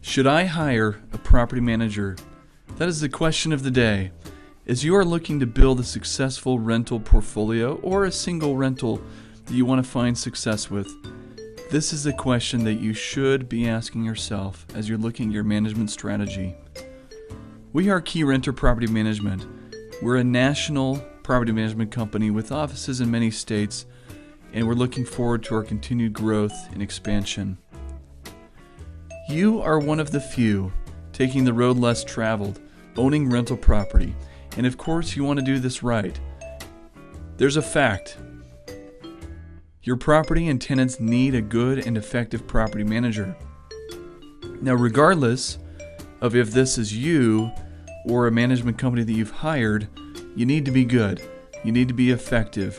Should I hire a property manager? That is the question of the day. As you are looking to build a successful rental portfolio or a single rental that you want to find success with, this is the question that you should be asking yourself as you're looking at your management strategy. We are Keyrenter Property Management. We're a national property management company with offices in many states, and we're looking forward to our continued growth and expansion. You are one of the few taking the road less traveled, owning rental property, and of course you want to do this right. There's a fact. Your property and tenants need a good and effective property manager. Now, regardless of if this is you or a management company that you've hired, you need to be good. You need to be effective.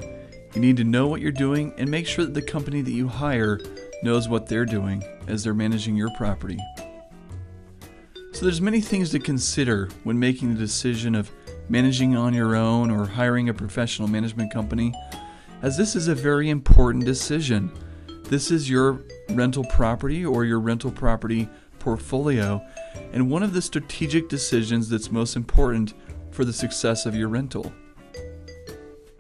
You need to know what you're doing and make sure that the company that you hire knows what they're doing as they're managing your property. So there's many things to consider when making the decision of managing on your own or hiring a professional management company, as this is a very important decision. This is your rental property or your rental property portfolio, and one of the strategic decisions that's most important for the success of your rental.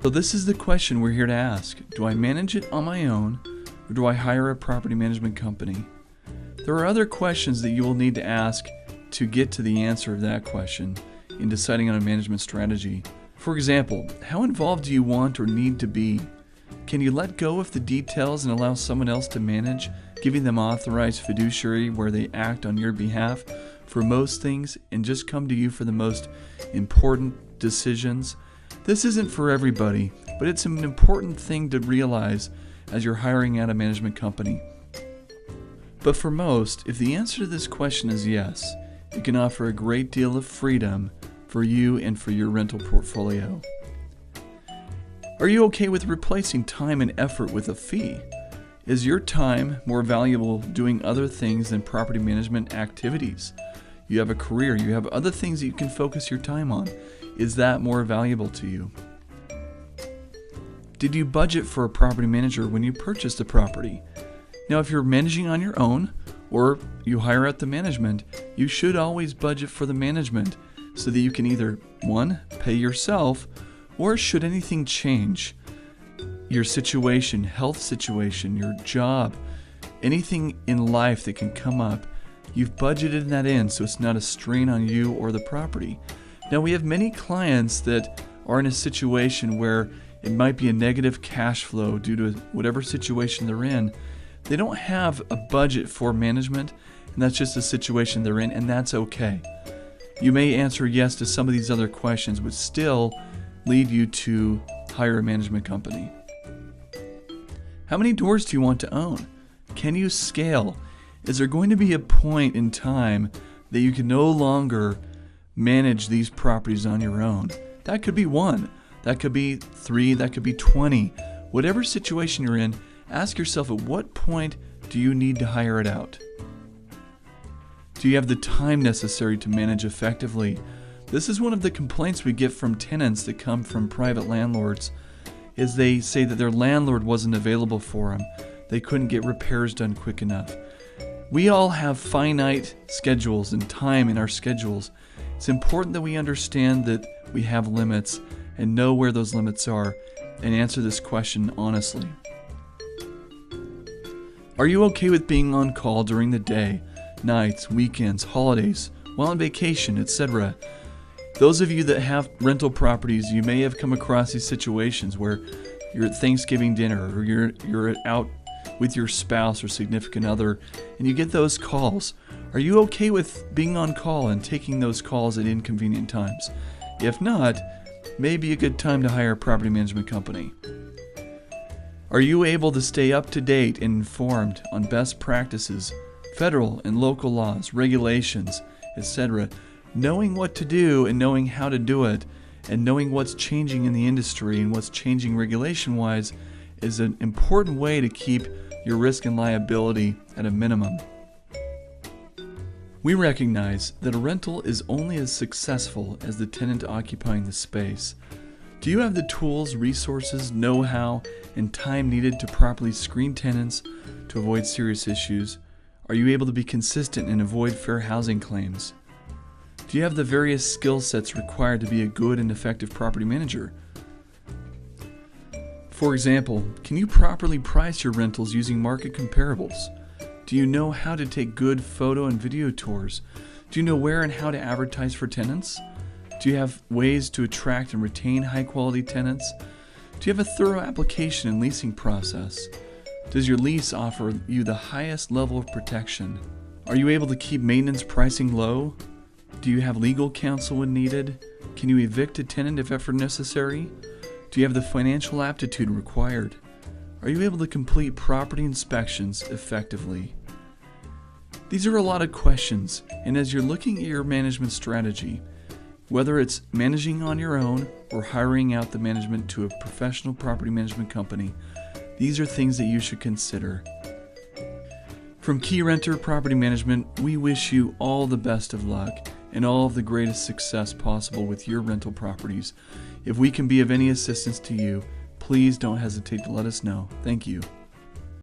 So this is the question we're here to ask. Do I manage it on my own, or do I hire a property management company? There are other questions that you will need to ask to get to the answer of that question in deciding on a management strategy. For example, how involved do you want or need to be? Can you let go of the details and allow someone else to manage, giving them authorized fiduciary where they act on your behalf for most things and just come to you for the most important decisions? This isn't for everybody, but it's an important thing to realize as you're hiring out a management company. But for most, if the answer to this question is yes, it can offer a great deal of freedom for you and for your rental portfolio. Are you okay with replacing time and effort with a fee? Is your time more valuable doing other things than property management activities? You have a career, you have other things that you can focus your time on. Is that more valuable to you? Did you budget for a property manager when you purchased a property? Now, if you're managing on your own or you hire out the management, you should always budget for the management so that you can either, one, pay yourself, or should anything change, your situation, health situation, your job, anything in life that can come up, you've budgeted that in so it's not a strain on you or the property. Now, we have many clients that are in a situation where it might be a negative cash flow due to whatever situation they're in. They don't have a budget for management, and that's just the situation they're in, and that's okay. You may answer yes to some of these other questions, but still lead you to hire a management company. How many doors do you want to own? Can you scale? Is there going to be a point in time that you can no longer manage these properties on your own? That could be 1, that could be 3, that could be 20. Whatever situation you're in, ask yourself at what point do you need to hire it out? Do you have the time necessary to manage effectively? This is one of the complaints we get from tenants that come from private landlords, is they say that their landlord wasn't available for them. They couldn't get repairs done quick enough. We all have finite schedules and time in our schedules. It's important that we understand that we have limits and know where those limits are and answer this question honestly. Are you okay with being on call during the day, nights, weekends, holidays, while on vacation, etc.? Those of you that have rental properties, you may have come across these situations where you're at Thanksgiving dinner or you're out with your spouse or significant other and you get those calls. Are you okay with being on call and taking those calls at inconvenient times? If not, may be a good time to hire a property management company. Are you able to stay up to date and informed on best practices, federal and local laws, regulations, etc., knowing what to do and knowing how to do it, and knowing what's changing in the industry and what's changing regulation-wise is an important way to keep your risk and liability at a minimum. We recognize that a rental is only as successful as the tenant occupying the space. Do you have the tools, resources, know-how, and time needed to properly screen tenants to avoid serious issues? Are you able to be consistent and avoid fair housing claims? Do you have the various skill sets required to be a good and effective property manager? For example, can you properly price your rentals using market comparables? Do you know how to take good photo and video tours? Do you know where and how to advertise for tenants? Do you have ways to attract and retain high-quality tenants? Do you have a thorough application and leasing process? Does your lease offer you the highest level of protection? Are you able to keep maintenance pricing low? Do you have legal counsel when needed? Can you evict a tenant if ever necessary? Do you have the financial aptitude required? Are you able to complete property inspections effectively? These are a lot of questions, and as you're looking at your management strategy, whether it's managing on your own or hiring out the management to a professional property management company, these are things that you should consider. From Keyrenter Property Management, we wish you all the best of luck and all of the greatest success possible with your rental properties. If we can be of any assistance to you, please don't hesitate to let us know. Thank you.